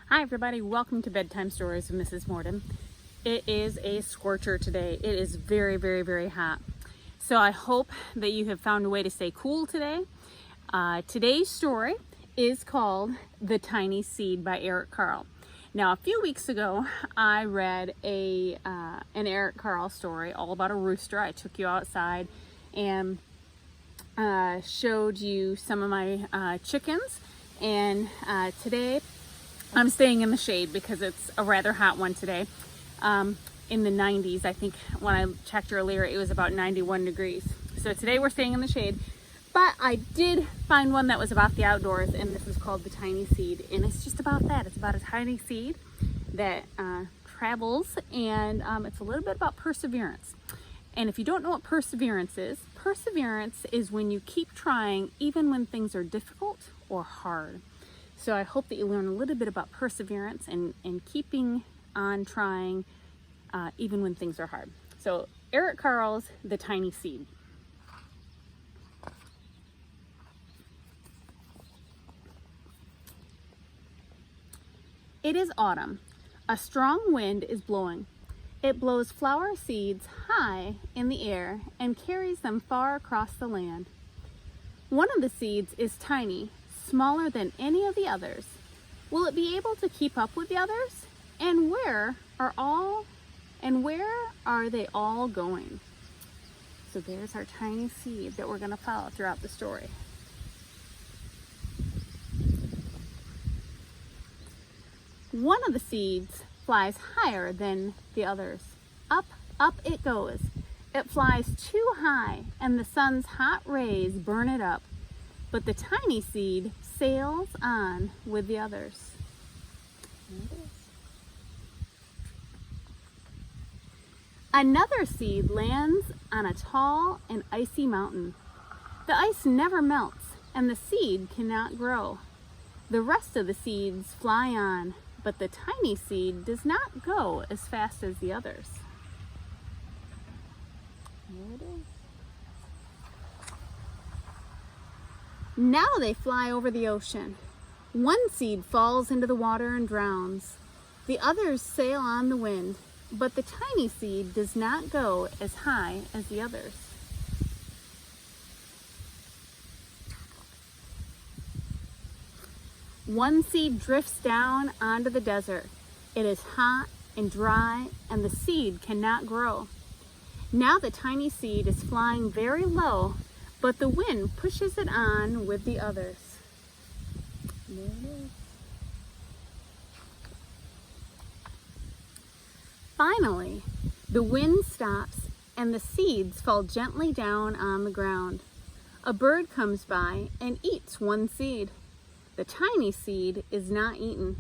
Hi everybody, welcome to Bedtime Stories with Mrs. Morton. It is a scorcher today. It is very hot. So I hope that you have found a way to stay cool today. Today's story is called The Tiny Seed by Eric Carle. Now a few weeks ago I read an Eric Carle story all about a rooster. I took you outside and showed you some of my chickens, and today I'm staying in the shade because it's a rather hot one today. In the 90s, I think when I checked earlier, it was about 91 degrees. So today we're staying in the shade, but I did find one that was about the outdoors, and this is called The Tiny Seed. And it's just about that. It's about a tiny seed that travels, and it's a little bit about perseverance. And if you don't know what perseverance is when you keep trying even when things are difficult or hard. So I hope that you learn a little bit about perseverance and keeping on trying even when things are hard. So Eric Carle's The Tiny Seed. It is autumn. A strong wind is blowing. It blows flower seeds high in the air and carries them far across the land. One of the seeds is tiny, smaller than any of the others. Will it be able to keep up with the others? And where are they all going? So there's our tiny seed that we're going to follow throughout the story. One of the seeds flies higher than the others. Up it goes. It flies too high, and the sun's hot rays burn it up. But the tiny seed sails on with the others. Another seed lands on a tall and icy mountain. The ice never melts, and the seed cannot grow. The rest of the seeds fly on, but the tiny seed does not go as fast as the others. There it is. Now they fly over the ocean. One seed falls into the water and drowns. The others sail on the wind, but the tiny seed does not go as high as the others. One seed drifts down onto the desert. It is hot and dry, and the seed cannot grow. Now the tiny seed is flying very low, but the wind pushes it on with the others. There it is. Finally, the wind stops and the seeds fall gently down on the ground. A bird comes by and eats one seed. The tiny seed is not eaten.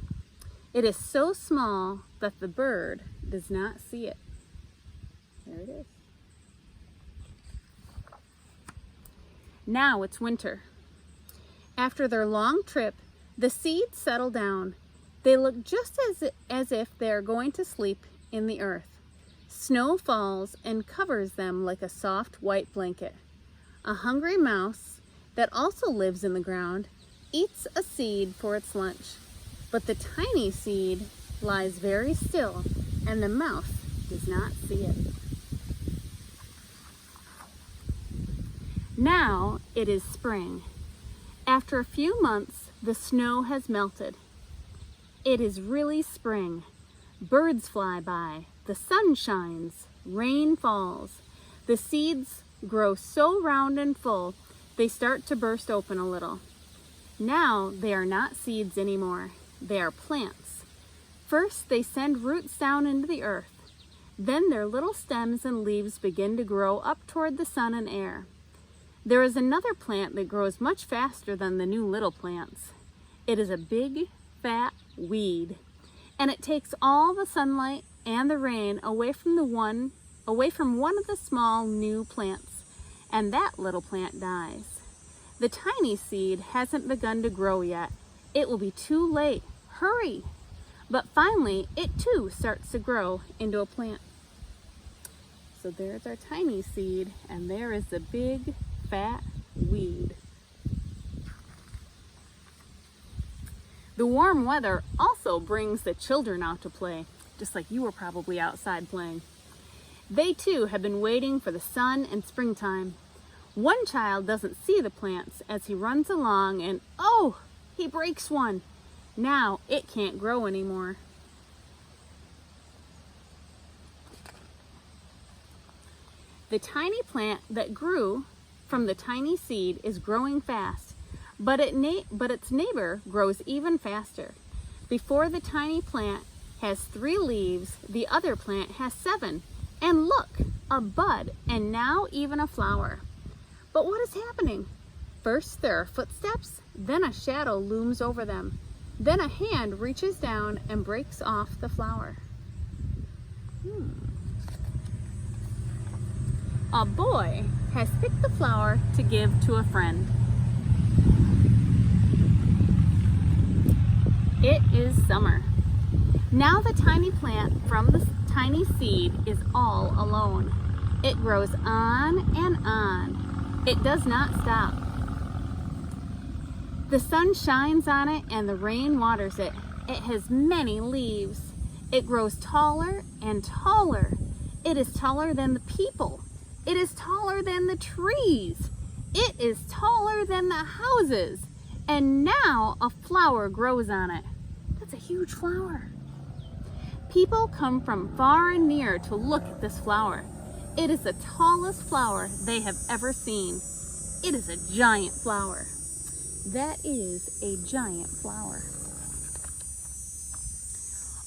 It is so small that the bird does not see it. There it is. Now it's winter. After their long trip, the seeds settle down. They look just as if they are going to sleep in the earth. Snow falls and covers them like a soft white blanket. A hungry mouse that also lives in the ground eats a seed for its lunch. But the tiny seed lies very still, and the mouse does not see it. Now it is spring. After a few months, the snow has melted. It is really spring. Birds fly by, the sun shines, rain falls. The seeds grow so round and full, they start to burst open a little. Now they are not seeds anymore. They are plants. First, they send roots down into the earth. Then their little stems and leaves begin to grow up toward the sun and air. There is another plant that grows much faster than the new little plants. It is a big, fat weed, and it takes all the sunlight and the rain away from one of the small new plants, and that little plant dies. The tiny seed hasn't begun to grow yet. It will be too late. Hurry! But finally, it too starts to grow into a plant. So there's our tiny seed, and there is the big, fat weed. The warm weather also brings the children out to play, just like you were probably outside playing. They too have been waiting for the sun and springtime. One child doesn't see the plants as he runs along and oh, he breaks one. Now it can't grow anymore. The tiny plant that grew from the tiny seed is growing fast, but its neighbor grows even faster. Before the tiny plant has 3 leaves, the other plant has 7. And look, a bud, and now even a flower. But what is happening? First there are footsteps, then a shadow looms over them. Then a hand reaches down and breaks off the flower. A boy has picked the flower to give to a friend. It is summer. Now the tiny plant from the tiny seed is all alone. It grows on and on. It does not stop. The sun shines on it and the rain waters it. It has many leaves. It grows taller and taller. It is taller than the people. It is taller than the trees. It is taller than the houses. And now a flower grows on it. That's a huge flower. People come from far and near to look at this flower. It is the tallest flower they have ever seen. It is a giant flower. That is a giant flower.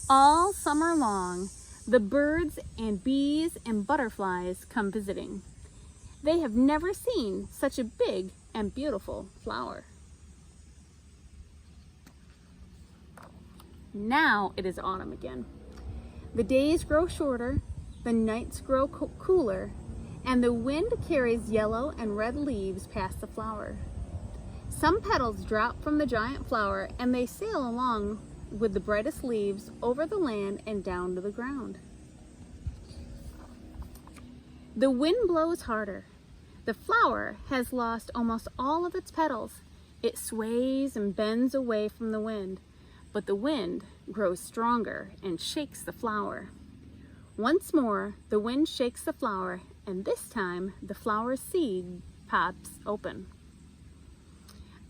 All summer long, the birds and bees and butterflies come visiting. They have never seen such a big and beautiful flower. Now it is autumn again. The days grow shorter, the nights grow cooler, and the wind carries yellow and red leaves past the flower. Some petals drop from the giant flower and they sail along with the brightest leaves over the land and down to the ground. The wind blows harder. The flower has lost almost all of its petals. It sways and bends away from the wind, but the wind grows stronger and shakes the flower. Once more, the wind shakes the flower, and this time the flower's seed pops open.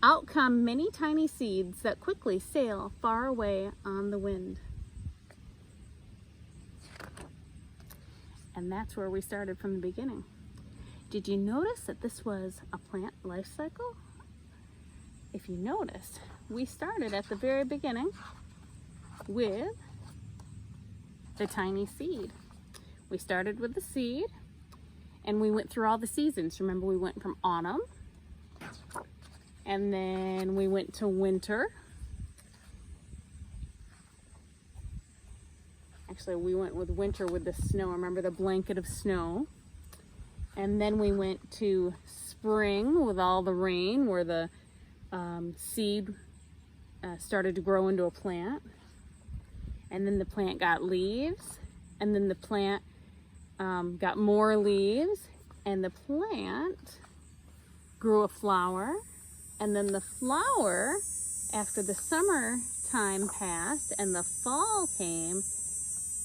Out come many tiny seeds that quickly sail far away on the wind. And that's where we started from the beginning. Did you notice that this was a plant life cycle? If you noticed, we started at the very beginning with the tiny seed. We started with the seed and we went through all the seasons. Remember, we went from autumn and then we went to winter. Actually, we went with winter with the snow. Remember the blanket of snow? And then we went to spring with all the rain where the seed started to grow into a plant. And then the plant got leaves. And then the plant got more leaves. And the plant grew a flower. And then the flower, after the summer time passed and the fall came,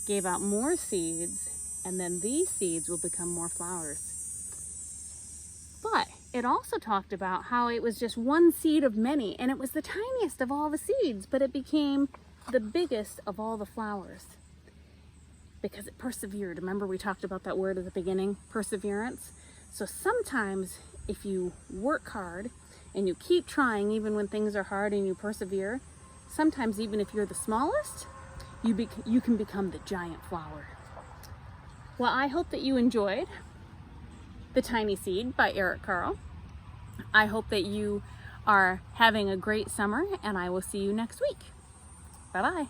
gave out more seeds. And then these seeds will become more flowers. But it also talked about how it was just one seed of many, and it was the tiniest of all the seeds, but it became the biggest of all the flowers because it persevered. Remember, we talked about that word at the beginning, perseverance. So sometimes if you work hard and you keep trying even when things are hard and you persevere, sometimes even if you're the smallest, you can become the giant flower. Well, I hope that you enjoyed The Tiny Seed by Eric Carle. I hope that you are having a great summer, and I will see you next week. Bye-bye.